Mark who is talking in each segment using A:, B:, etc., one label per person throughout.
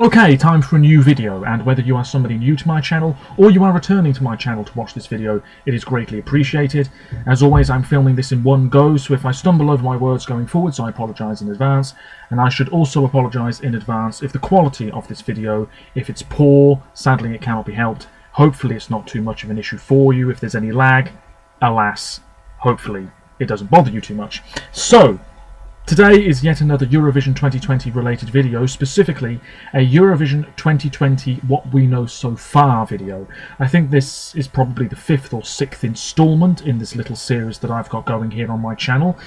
A: Okay, time for a new video, and whether you are somebody new to my channel or you are returning to my channel to watch this video, it is greatly appreciated. As always, I'm filming this in one go, so if I stumble over my words going forwards, I apologise in advance, and I should also apologise in advance if the quality of this video, if it's poor, sadly it cannot be helped. Hopefully it's not too much of an issue for you. If there's any lag, alas, hopefully it doesn't bother you too much. So, today is yet another Eurovision 2020 related video, specifically a Eurovision 2020 What We Know So Far video. I think this is probably the 5th or 6th instalment in this little series that I've got going here on my channel,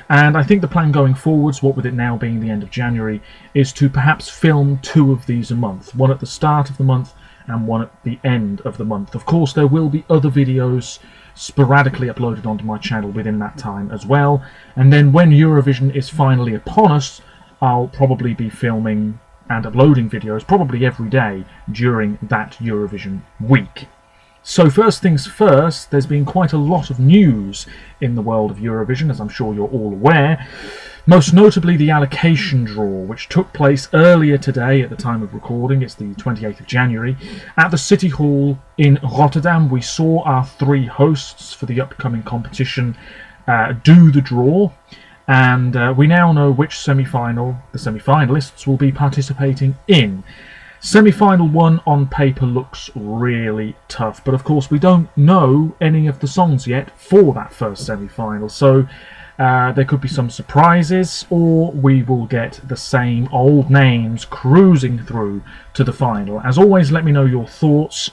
A: and I think the plan going forwards, what with it now being the end of January, is to perhaps film 2 of these a month, one at the start of the month and one at the end of the month. Of course, there will be other videos sporadically uploaded onto my channel within that time as well, and then when Eurovision is finally upon us, I'll probably be filming and uploading videos probably every day during that Eurovision week. So first things first, there's been quite a lot of news in the world of Eurovision, as I'm sure you're all aware. Most notably the Allocation draw, which took place earlier today at the time of recording. It's the 28th of January. At the City Hall in Rotterdam, we saw our 3 hosts for the upcoming competition do the draw, and we now know which semi-final the semi-finalists will be participating in. Semi-final 1 on paper looks really tough, but of course we don't know any of the songs yet for that first semi-final, so there could be some surprises, or we will get the same old names cruising through to the final. As always, let me know your thoughts.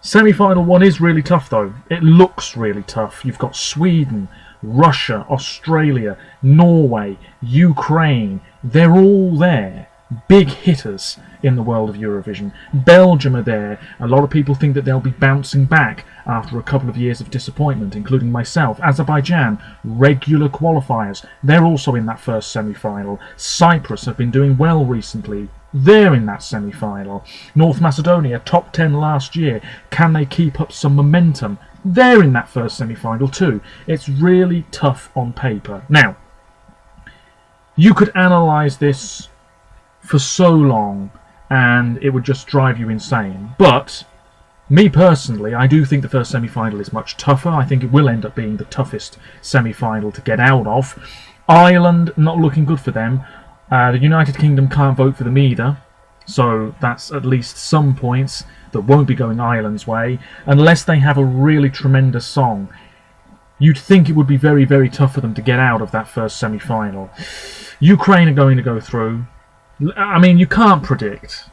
A: Semi-final 1 is really tough though. It looks really tough. You've got Sweden, Russia, Australia, Norway, Ukraine. They're all there. Big hitters in the world of Eurovision. Belgium are there. A lot of people think that they'll be bouncing back after a couple of years of disappointment, including myself. Azerbaijan, regular qualifiers. They're also in that first semi-final. Cyprus have been doing well recently. They're in that semi-final. North Macedonia, top 10 last year. Can they keep up some momentum? They're in that first semi-final too. It's really tough on paper. Now, you could analyse this for so long and it would just drive you insane, but me personally, I do think the first semi-final is much tougher. I think it will end up being the toughest semi-final to get out of. Ireland, not looking good for them. The United Kingdom can't vote for them either, so that's at least some points that won't be going Ireland's way, unless they have a really tremendous song. You'd think it would be very, very tough for them to get out of that first semi-final. Ukraine are going to go through. I mean, you can't predict,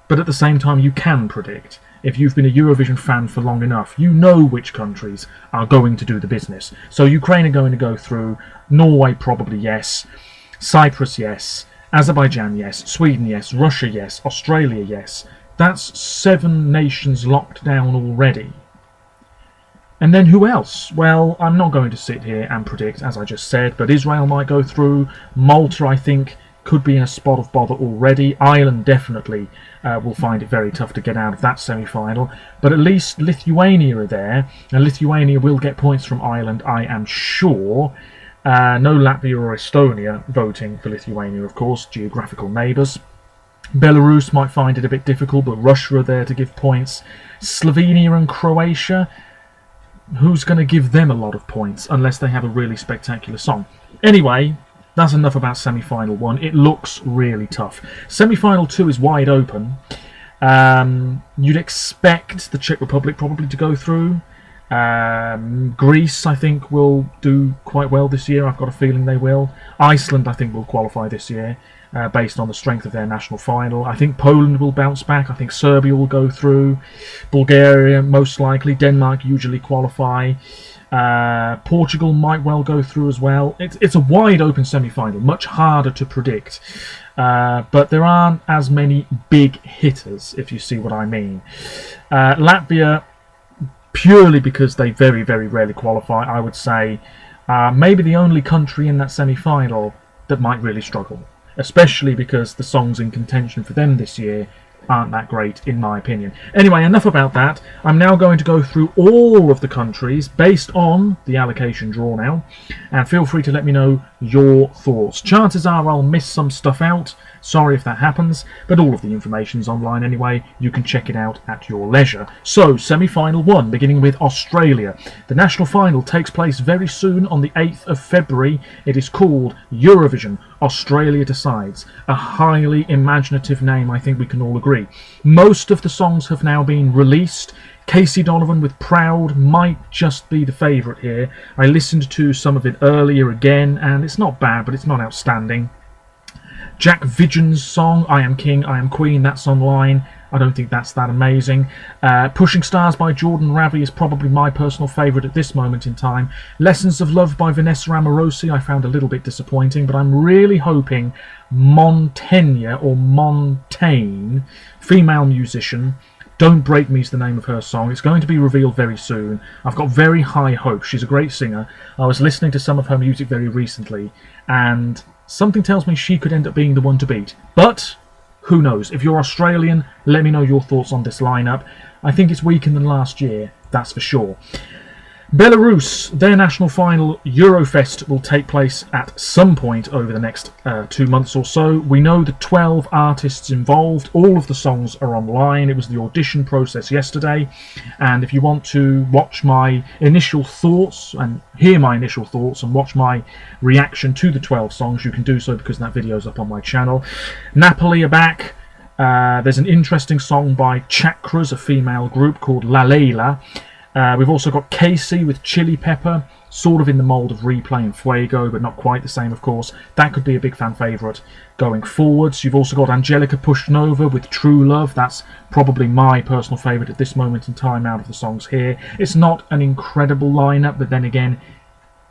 A: but at the same time you can predict. If you've been a Eurovision fan for long enough, you know which countries are going to do the business. So Ukraine are going to go through, Norway probably yes, Cyprus yes, Azerbaijan yes, Sweden yes, Russia yes, Australia yes. That's 7 nations locked down already. And then who else? Well, I'm not going to sit here and predict, as I just said, but Israel might go through. Malta, I think, could be in a spot of bother already. Ireland definitely will find it very tough to get out of that semi-final, but at least Lithuania are there, and Lithuania will get points from Ireland, I am sure. No Latvia or Estonia voting for Lithuania, of course, geographical neighbours. Belarus might find it a bit difficult, but Russia are there to give points. Slovenia and Croatia, who's going to give them a lot of points unless they have a really spectacular song? Anyway, that's enough about semi-final 1. It looks really tough. Semi-final 2 is wide open. You'd expect the Czech Republic probably to go through. Greece, I think, will do quite well this year. I've got a feeling they will. Iceland, I think, will qualify this year based on the strength of their national final. I think Poland will bounce back. I think Serbia will go through. Bulgaria, most likely. Denmark usually qualify. Portugal might well go through as well. It's a wide open semi-final, much harder to predict, but there aren't as many big hitters, if you see what I mean. Latvia, purely because they very, very rarely qualify, I would say, maybe the only country in that semi-final that might really struggle, especially because the songs in contention for them this year aren't that great, in my opinion. Anyway, enough about that. I'm now going to go through all of the countries based on the allocation draw now, and feel free to let me know your thoughts. Chances are I'll miss some stuff out, Sorry if that happens, but all of the information's online anyway. You can check it out at your leisure. So, semi-final 1, beginning with Australia. The national final takes place very soon on the 8th of February. It is called Eurovision, Australia Decides. A highly imaginative name, I think we can all agree. Most of the songs have now been released. Casey Donovan with Proud might just be the favourite here. I listened to some of it earlier again, and it's not bad, but it's not outstanding. Jack Vigen's song, I Am King, I Am Queen, that's online. I don't think that's that amazing. Pushing Stars by Jordan Ravi is probably my personal favourite at this moment in time. Lessons of Love by Vanessa Amorosi I found a little bit disappointing, but I'm really hoping Montaigne, or Montaigne, female musician, Don't Break Me is the name of her song. It's going to be revealed very soon. I've got very high hopes. She's a great singer. I was listening to some of her music very recently, and something tells me she could end up being the one to beat. But who knows? If you're Australian, let me know your thoughts on this lineup. I think it's weaker than last year, that's for sure. Belarus, their national final, Eurofest, will take place at some point over the next 2 months or so. We know the 12 artists involved. All of the songs are online. It was the audition process yesterday. And if you want to watch my initial thoughts and hear my initial thoughts and watch my reaction to the 12 songs, you can do so because that video is up on my channel. Napoli are back. There's an interesting song by Chakras, a female group called La Leila. We've also got Casey with Chili Pepper, sort of in the mould of Replay and Fuego, but not quite the same, of course. That could be a big fan favourite going forwards. You've also got Angelica Pushnova with True Love. That's probably my personal favourite at this moment in time out of the songs here. It's not an incredible lineup, but then again,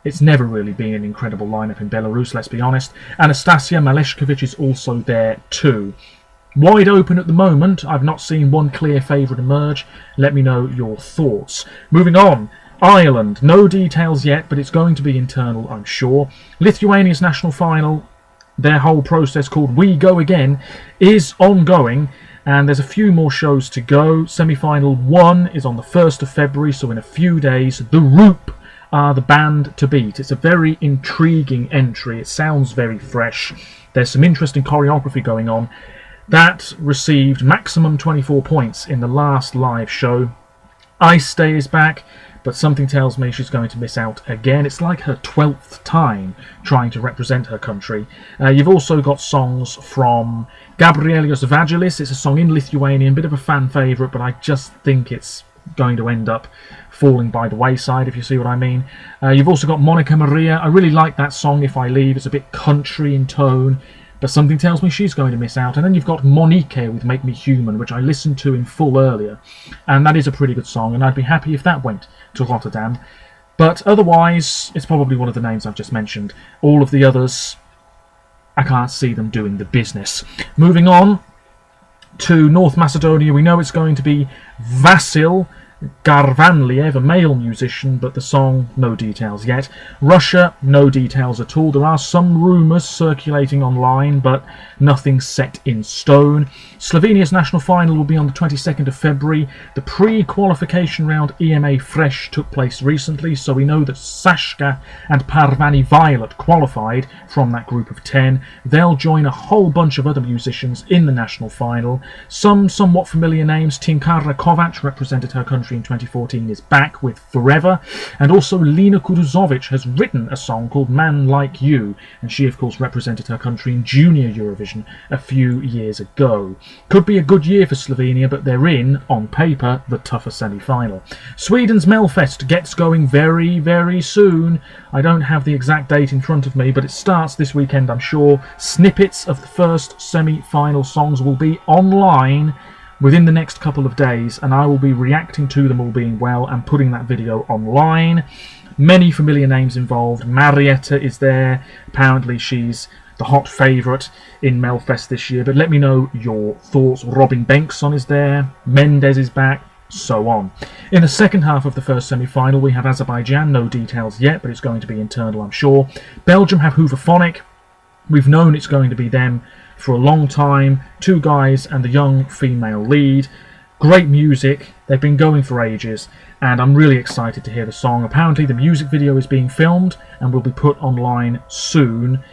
A: it's never really been an incredible lineup in Belarus, let's be honest. Anastasia Maleshkovich is also there too. Wide open at the moment. I've not seen one clear favourite emerge. Let me know your thoughts. Moving on. Ireland. No details yet, but it's going to be internal, I'm sure. Lithuania's national final, their whole process called We Go Again, is ongoing, and there's a few more shows to go. Semi-final 1 is on the 1st of February, so in a few days. The Roop are the band to beat. It's a very intriguing entry. It sounds very fresh. There's some interesting choreography going on. That received maximum 24 points in the last live show. Icestay is back, but something tells me she's going to miss out again. It's like her 12th time trying to represent her country. You've also got songs from Gabrielios Vangelis. It's a song in Lithuanian, bit of a fan favourite, but I just think it's going to end up falling by the wayside, if you see what I mean. You've also got Monica Maria. I really like that song, If I Leave. It's a bit country in tone, but something tells me she's going to miss out. And then you've got Monique with Make Me Human, which I listened to in full earlier, and that is a pretty good song, and I'd be happy if that went to Rotterdam. But otherwise, it's probably one of the names I've just mentioned. All of the others, I can't see them doing the business. Moving on to North Macedonia, we know it's going to be Vasil Garvanliev, a male musician, but the song, no details yet. Russia, no details at all. There are some rumours circulating online, but nothing set in stone. Slovenia's national final will be on the 22nd of February. The pre-qualification round EMA Fresh took place recently, so we know that Sashka and Parvani Violet qualified from that group of 10. They'll join a whole bunch of other musicians in the national final. Some somewhat familiar names. Tinkara Kovac represented her country in 2014, is back with Forever, and also Lena Kuduzovic has written a song called Man Like You, and she of course represented her country in Junior Eurovision a few years ago. Could be a good year for Slovenia, but they're in, on paper, the tougher semi-final. Sweden's Melfest gets going very, very soon. I don't have the exact date in front of me, but it starts this weekend, I'm sure. Snippets of the first semi-final songs will be online within the next couple of days, and I will be reacting to them all being well and putting that video online. Many familiar names involved. Marietta is there. Apparently she's the hot favourite in Melfest this year, but let me know your thoughts. Robin Bengtsson is there. Mendes is back. So on. In the second half of the first semi-final, we have Azerbaijan. No details yet, but it's going to be internal, I'm sure. Belgium have Hooverphonic. We've known it's going to be them for a long time. Two guys and the young female lead. Great music. They've been going for ages, and I'm really excited to hear the song. Apparently the music video is being filmed and will be put online soon.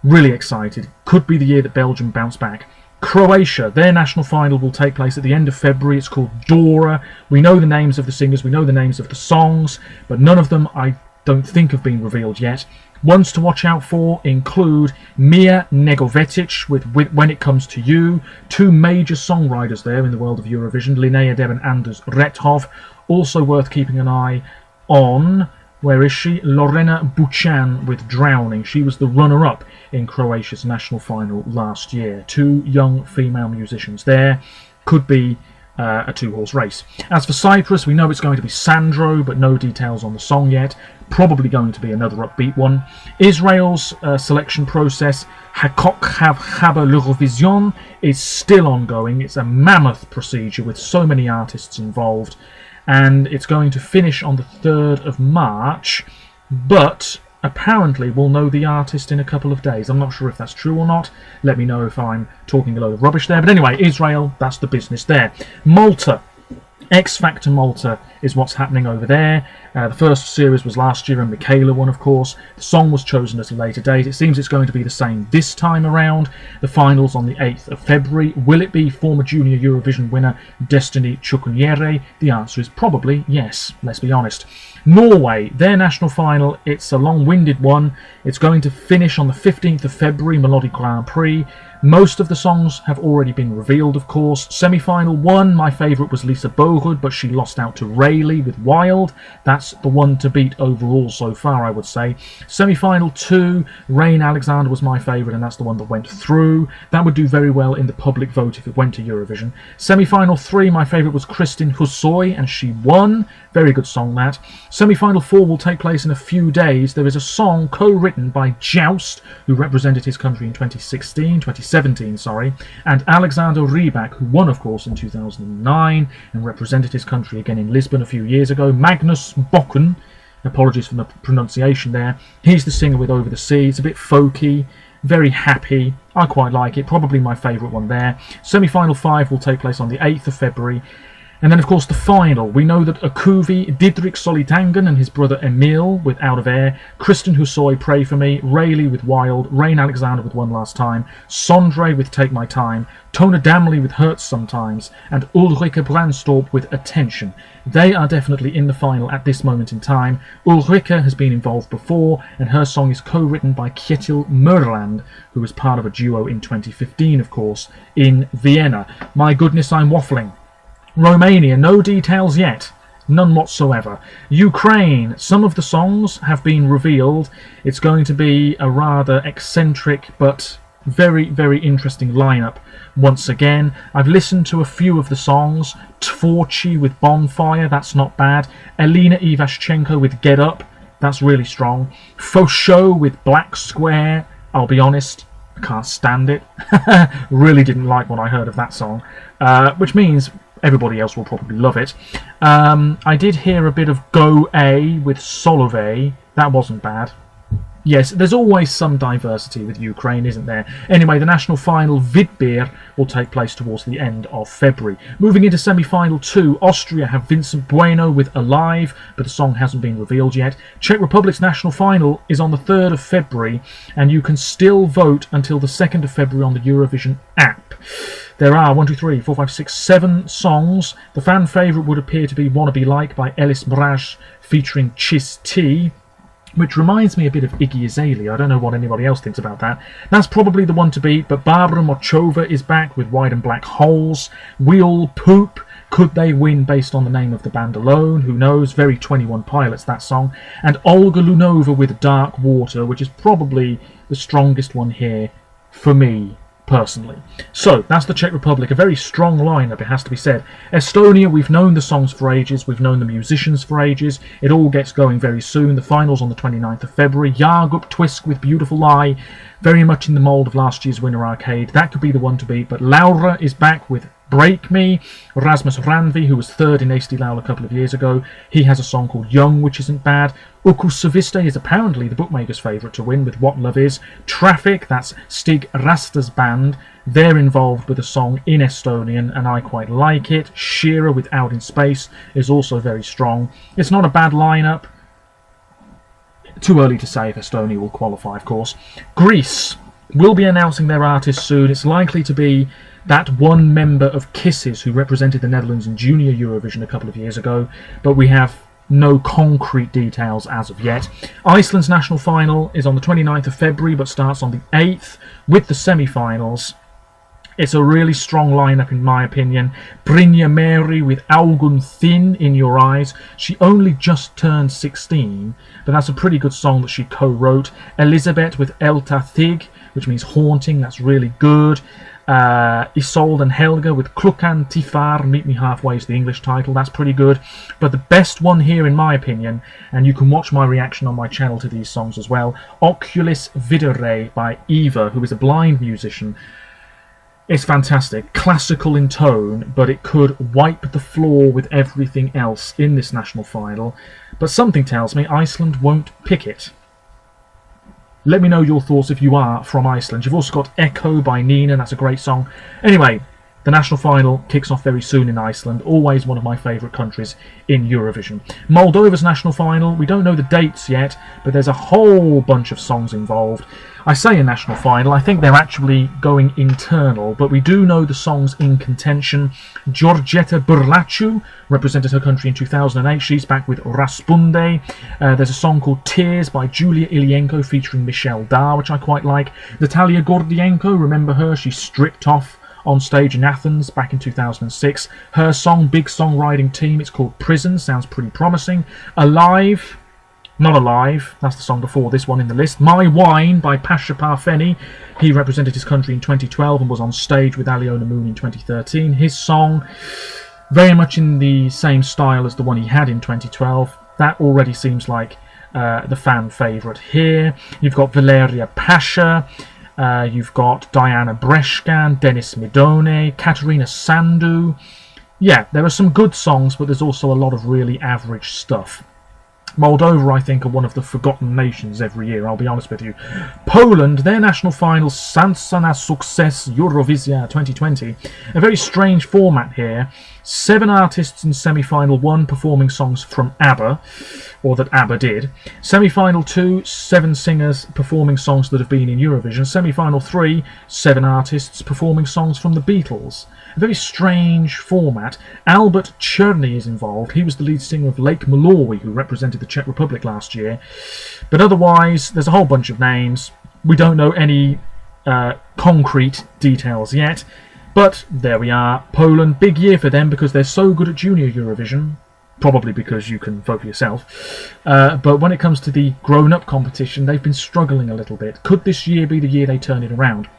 A: Really excited. Could be the year that Belgium bounce back. Croatia, their national final will take place at the end of February. It's called Dora. We know the names of the singers, we know the names of the songs, but none of them I don't think have been revealed yet. Ones to watch out for include Mia Negovetic with When It Comes to You, two major songwriters there in the world of Eurovision, Linnea Deb and Anders Rethov. Also worth keeping an eye on, where is she? Lorena Buchan with Drowning. She was the runner-up in Croatia's national final last year. Two young female musicians there. Could be a two-horse race. As for Cyprus, we know it's going to be Sandro, but no details on the song yet. Probably going to be another upbeat one. Israel's selection process, Hakok Haba L'Eurovision, is still ongoing. It's a mammoth procedure with so many artists involved, and it's going to finish on the 3rd of March, but apparently we'll know the artist in a couple of days. I'm not sure if that's true or not. Let me know if I'm talking a load of rubbish there. But anyway, Israel, that's the business there. Malta. X Factor Malta is what's happening over there. The first series was last year, and Michaela won, of course. The song was chosen at a later date. It seems it's going to be the same this time around. The finals on the 8th of February. Will it be former junior Eurovision winner Destiny Chukwuniere? The answer is probably yes, let's be honest. Norway, their national final, it's a long-winded one. It's going to finish on the 15th of February, Melodi Grand Prix. Most of the songs have already been revealed, of course. Semi-final 1, my favourite was Lisa Bohud, but she lost out to Rayleigh with Wild. That's the one to beat overall so far, I would say. Semi-final 2, Rain Alexander was my favourite, and that's the one that went through. That would do very well in the public vote if it went to Eurovision. Semi-final 3, my favourite was Kristin Hussoy, and she won. Very good song, that. Semi-final 4 will take place in a few days. There is a song co-written by Joust, who represented his country in 2017, and Alexander Rybak, who won, of course, in 2009 and represented his country again in Lisbon a few years ago. Magnus Bokken, apologies for the pronunciation there, he's the singer with Over the Sea. It's a bit folky, very happy. I quite like it, probably my favourite one there. Semi-final 5 will take place on the 8th of February. And then, of course, the final. We know that Akuvi, Didrik Solitangan and his brother Emil with Out of Air, Kristin Hussoy, Pray For Me, Rayleigh with Wild, Rain Alexander with One Last Time, Sondre with Take My Time, Tona Damley with Hurts Sometimes, and Ulrike Brandstorp with Attention. They are definitely in the final at this moment in time. Ulrike has been involved before, and her song is co-written by Kjetil Mørland, who was part of a duo in 2015, of course, in Vienna. My goodness, I'm waffling. Romania, no details yet. None whatsoever. Ukraine, some of the songs have been revealed. It's going to be a rather eccentric but very, very interesting lineup once again. I've listened to a few of the songs. Tvorchi with Bonfire, that's not bad. Elena Ivashchenko with Get Up, that's really strong. Fosho with Black Square, I'll be honest, I can't stand it. Really didn't like what I heard of that song, which means everybody else will probably love it. I did hear a bit of Go A with Solove. That wasn't bad. Yes, there's always some diversity with Ukraine, isn't there? Anyway, the national final, Vidbir, will take place towards the end of February. Moving into semi-final 2, Austria have Vincent Bueno with Alive, but the song hasn't been revealed yet. Czech Republic's national final is on the 3rd of February, and you can still vote until the 2nd of February on the Eurovision app. There are 7 songs. The fan favourite would appear to be Wanna Be Like by Ellis Mraz featuring Chis T, which reminds me a bit of Iggy Azalea. I don't know what anybody else thinks about that. That's probably the one to beat, but Barbara Mochova is back with White and Black Holes. We All Poop. Could they win based on the name of the band alone? Who knows? Very 21 Pilots, that song. And Olga Lunova with Dark Water, which is probably the strongest one here for me personally. So that's the Czech Republic, a very strong lineup, it has to be said. Estonia, we've known the songs for ages, we've known the musicians for ages. It all gets going very soon. The finals on the 29th of February. Yargup Twisk with Beautiful Lie, very much in the mould of last year's Winner Arcade. That could be the one to beat, but Laura is back with Break Me. Rasmus Ranvi, who was 3rd in Eesti Laul a couple of years ago, he has a song called Young, which isn't bad. Uku Saviste is apparently the bookmaker's favourite to win with What Love Is. Traffic, that's Stig Rasta's band, they're involved with a song in Estonian, and I quite like it. Shearer with Out in Space is also very strong. It's not a bad lineup. Too early to say if Estonia will qualify, of course. Greece. will be announcing their artist soon. It's likely to be that one member of Kisses who represented the Netherlands in Junior Eurovision a couple of years ago, but we have no concrete details as of yet. Iceland's national final is on the 29th of February, but starts on the 8th with the semi-finals. It's a really strong lineup in my opinion. Brynja Mary with Augun Thin in Your Eyes. She only just turned 16, but that's a pretty good song that she co-wrote. Elizabeth with Elta Thig, which means haunting, that's really good. Isolde and Helga with Klukkan Tifar, Meet Me Halfway is the English title, that's pretty good. But the best one here in my opinion, and you can watch my reaction on my channel to these songs as well, Oculus Videre by Eva, who is a blind musician. It's fantastic, classical in tone, but it could wipe the floor with everything else in this national final. But something tells me Iceland won't pick it. Let me know your thoughts if you are from Iceland. You've also got Echo by Nina, that's a great song. Anyway, the national final kicks off very soon in Iceland, always one of my favourite countries in Eurovision. Moldova's national final, we don't know the dates yet, but there's a whole bunch of songs involved. I say a national final, I think they're actually going internal, but we do know the songs in contention. Georgeta Burlaciu represented her country in 2008, she's back with Raspunde. There's a song called Tears by Julia Ilienko featuring Michelle Dar, which I quite like. Natalia Gordienko, remember her, she stripped off on stage in Athens back in 2006. Her song, Big Songwriting Team, it's called Prison, sounds pretty promising. Alive, Not Alive, that's the song before this one in the list. My Wine by Pasha Parfeni, he represented his country in 2012 and was on stage with Aliona Moon in 2013. His song, very much in the same style as the one he had in 2012. That already seems like the fan favourite here. You've got Valeria Pasha, you've got Diana Breshkan, Denis Midone, Katerina Sandu. Yeah, there are some good songs, but there's also a lot of really average stuff. Moldova, I think, are one of the forgotten nations every year, I'll be honest with you. Poland, their national final, Szansa na Sukces Eurowizja 2020. A very strange format here. 7 artists in semi-final 1 performing songs from ABBA, or that ABBA did. Semi-final 2, 7 singers performing songs that have been in Eurovision. Semi-final 3, 7 artists performing songs from the Beatles. A very strange format. Albert Cherny is involved. He was the lead singer of Lake Malawi, who represented the Czech Republic last year. But otherwise, there's a whole bunch of names. We don't know any concrete details yet. But there we are. Poland, big year for them because they're so good at Junior Eurovision. Probably because you can vote for yourself. But when it comes to the grown-up competition, they've been struggling a little bit. Could this year be the year they turn it around?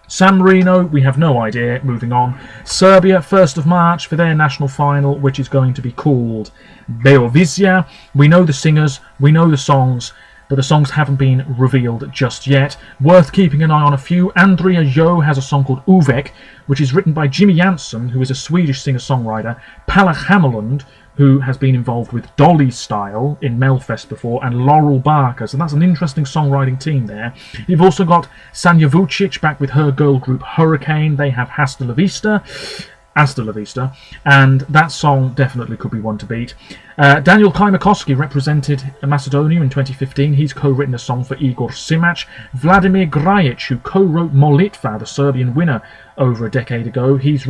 A: San Marino, we have no idea. Moving on. Serbia, 1st of March for their national final, which is going to be called Beovizja. We know the singers, we know the songs, but the songs haven't been revealed just yet. Worth keeping an eye on a few. Andrea Jo has a song called Uvek, which is written by Jimmy Jansson, who is a Swedish singer-songwriter. Palle Hameland, who has been involved with Dolly Style in Melfest before, and Laurel Barker, so that's an interesting songwriting team there. You've also got Sanja Vucic back with her girl group Hurricane. They have Hasta La Vista, and that song definitely could be one to beat. Daniel Klimakowski represented Macedonia in 2015. He's co-written a song for Igor Simac. Vladimir Grajic, who co-wrote Molitva, the Serbian winner, over a decade ago. He's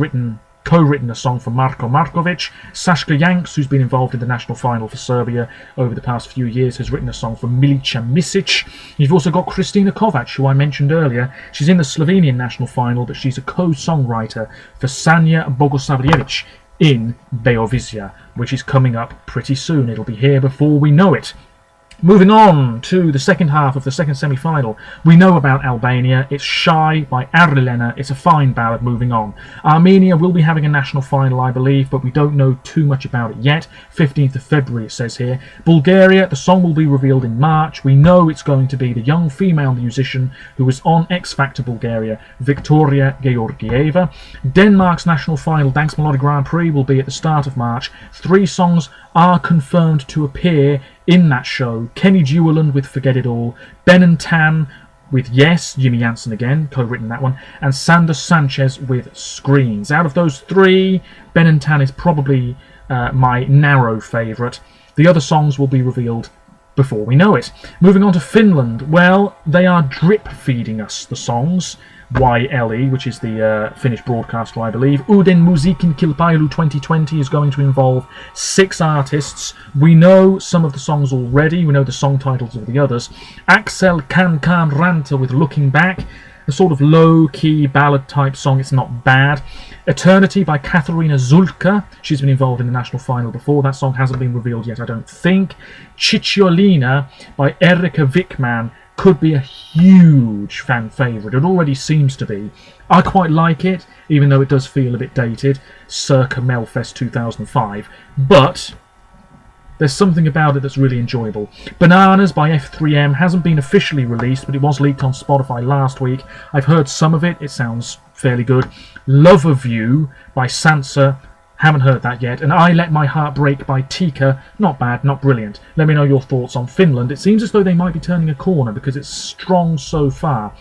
A: co-written a song for Marko Markovic. Sascha Janks, who's been involved in the national final for Serbia over the past few years, has written a song for Milica Misic. You've also got Kristina Kovac, who I mentioned earlier. She's in the Slovenian national final, but she's a co-songwriter for Sanja Bogosavljevic in Beovizja, which is coming up pretty soon. It'll be here before we know it. Moving on to the second half of the second semi-final, we know about Albania. It's Shy by Arlena. It's a fine ballad. Moving on. Armenia will be having a national final, I believe, but we don't know too much about it yet. 15th of February, it says here. Bulgaria, the song will be revealed in March. We know it's going to be the young female musician who was on X Factor Bulgaria, Victoria Georgieva. Denmark's national final, Dansk Melodi Grand Prix, will be at the start of March. 3 songs are confirmed to appear in that show. Kenny Dueland with Forget It All, Ben and Tan with Yes, Jimmy Jansson again, co-written that one, and Sander Sanchez with Screens. Out of those 3, Ben and Tan is probably my narrow favourite. The other songs will be revealed before we know it. Moving on to Finland, well, they are drip feeding us the songs. YLE, which is the Finnish broadcaster, I believe. Uuden Musiikin Kilpailu 2020 is going to involve 6 artists. We know some of the songs already. We know the song titles of the others. Axel Kankan Ranta with Looking Back, a sort of low-key ballad-type song. It's not bad. Eternity by Katarina Zulka. She's been involved in the national final before. That song hasn't been revealed yet, I don't think. Cicciolina by Erika Wickman could be a huge fan favourite. It already seems to be. I quite like it, even though it does feel a bit dated, circa Melfest 2005. But there's something about it that's really enjoyable. Bananas by F3M hasn't been officially released, but it was leaked on Spotify last week. I've heard some of it. It sounds fairly good. Love of You by Sansa. Haven't heard that yet. And I Let My Heart Break by Tika. Not bad, not brilliant. Let me know your thoughts on Finland. It seems as though they might be turning a corner because it's strong so far.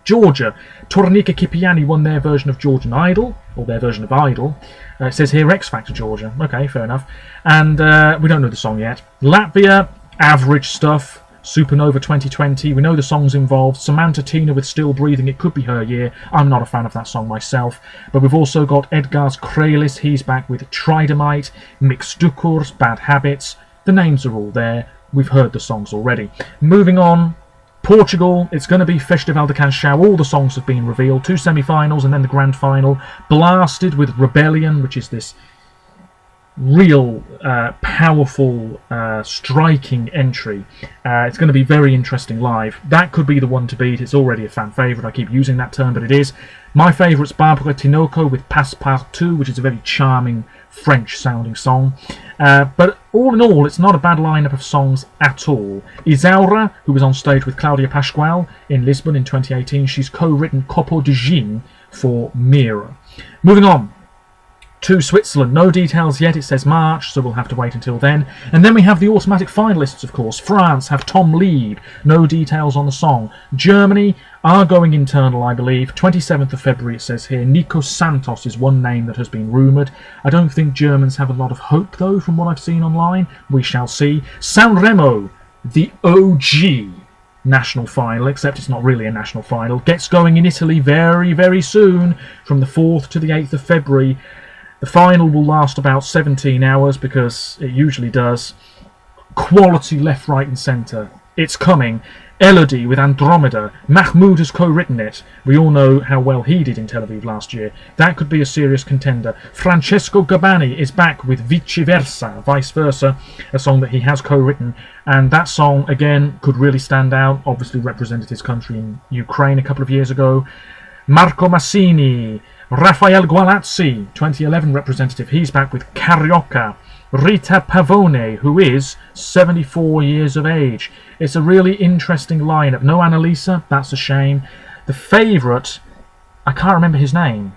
A: Georgia. Tornika Kipiani won their version of Georgian Idol, or their version of Idol. It says here X Factor Georgia. Okay, fair enough. And we don't know the song yet. Latvia, average stuff. Supernova 2020, we know the songs involved. Samantha Tina with Still Breathing, it could be her year. I'm not a fan of that song myself. But we've also got Edgar's Kralis, he's back with Tridamite, Mixdukurs, Bad Habits. The names are all there. We've heard the songs already. Moving on, Portugal, it's going to be Festival de Canção. All the songs have been revealed. 2 semi-finals and then the grand final. Blasted with Rebellion, which is this real powerful striking entry. It's going to be very interesting live. That could be the one to beat. It's already a fan favourite. I keep using that term, but it is. My favourite's Barbara Tinoco with Passepartout, which is a very charming French sounding song. But all in all, it's not a bad lineup of songs at all. Isaura, who was on stage with Claudia Pascual in Lisbon in 2018, she's co-written Copo de Gin for Mira. Moving on to Switzerland. No details yet. It says March, so we'll have to wait until then. And then we have the automatic finalists, of course. France have Tom Lead. No details on the song. Germany are going internal, I believe. 27th of February, it says here. Nikos Santos is one name that has been rumoured. I don't think Germans have a lot of hope, though, from what I've seen online. We shall see. Sanremo, the OG national final, except it's not really a national final, gets going in Italy very, very soon, from the 4th to the 8th of February. The final will last about 17 hours because it usually does. Quality left, right and centre. It's coming. Elodie with Andromeda. Mahmoud has co-written it. We all know how well he did in Tel Aviv last year. That could be a serious contender. Francesco Gabbani is back with Vice Versa, a song that he has co-written. And that song, again, could really stand out. Obviously represented his country in Ukraine a couple of years ago. Marco Massini. Rafael Gualazzi, 2011 representative, he's back with Carioca. Rita Pavone, who is 74 years of age. It's a really interesting lineup. No Annalisa, that's a shame. The favourite, I can't remember his name.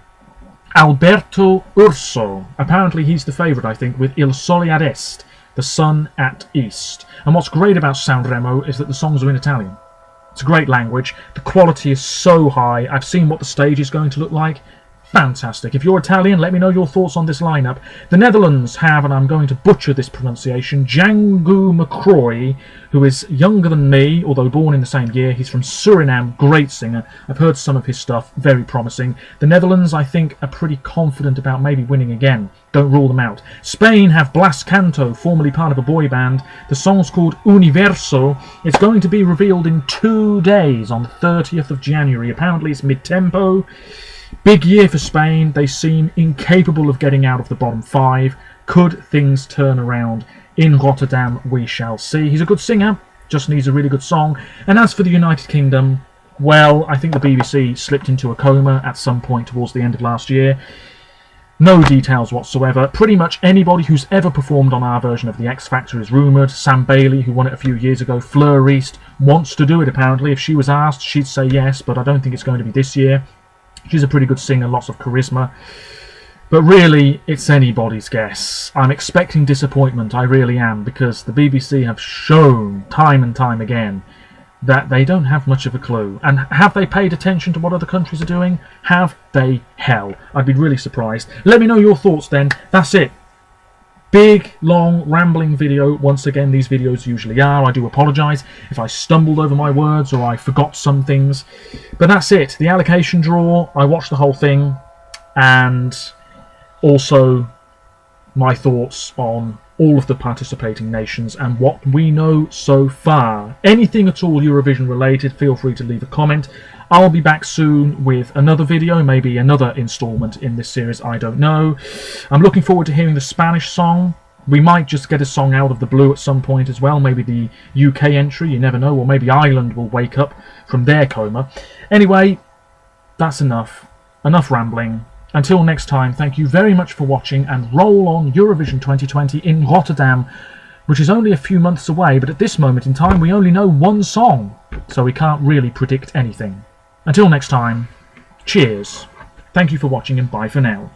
A: Alberto Urso. Apparently he's the favourite, I think, with Il Sole ad Est, the sun at east. And what's great about Sanremo is that the songs are in Italian. It's a great language. The quality is so high. I've seen what the stage is going to look like. Fantastic. If you're Italian, let me know your thoughts on this lineup. The Netherlands have, and I'm going to butcher this pronunciation, Django McCroy, who is younger than me, although born in the same year. He's from Suriname, great singer. I've heard some of his stuff, very promising. The Netherlands, I think, are pretty confident about maybe winning again. Don't rule them out. Spain have Blas Canto, formerly part of a boy band. The song's called Universo. It's going to be revealed in 2 days, on the 30th of January. Apparently it's mid-tempo. Big year for Spain. They seem incapable of getting out of the bottom 5. Could things turn around in Rotterdam? We shall see. He's a good singer, just needs a really good song. And as for the United Kingdom, well, I think the BBC slipped into a coma at some point towards the end of last year. No details whatsoever. Pretty much anybody who's ever performed on our version of the X Factor is rumoured. Sam Bailey, who won it a few years ago, Fleur East, wants to do it apparently. If she was asked, she'd say yes, but I don't think it's going to be this year. She's a pretty good singer, lots of charisma. But really, it's anybody's guess. I'm expecting disappointment, I really am, because the BBC have shown time and time again that they don't have much of a clue. And have they paid attention to what other countries are doing? Have they? Hell, I'd be really surprised. Let me know your thoughts then. That's it. big, long, rambling video. Once again, these videos usually are. I do apologise if I stumbled over my words or I forgot some things. But that's it. The allocation draw, I watched the whole thing, and also my thoughts on all of the participating nations and what we know so far. Anything at all Eurovision related, feel free to leave a comment. I'll be back soon with another video, maybe another installment in this series, I don't know. I'm looking forward to hearing the Spanish song. We might just get a song out of the blue at some point as well, maybe the UK entry, you never know, or maybe Ireland will wake up from their coma. Anyway, that's enough rambling. Until next time, thank you very much for watching, and roll on Eurovision 2020 in Rotterdam, which is only a few months away, but at this moment in time we only know one song, so we can't really predict anything. Until next time, cheers, thank you for watching, and bye for now.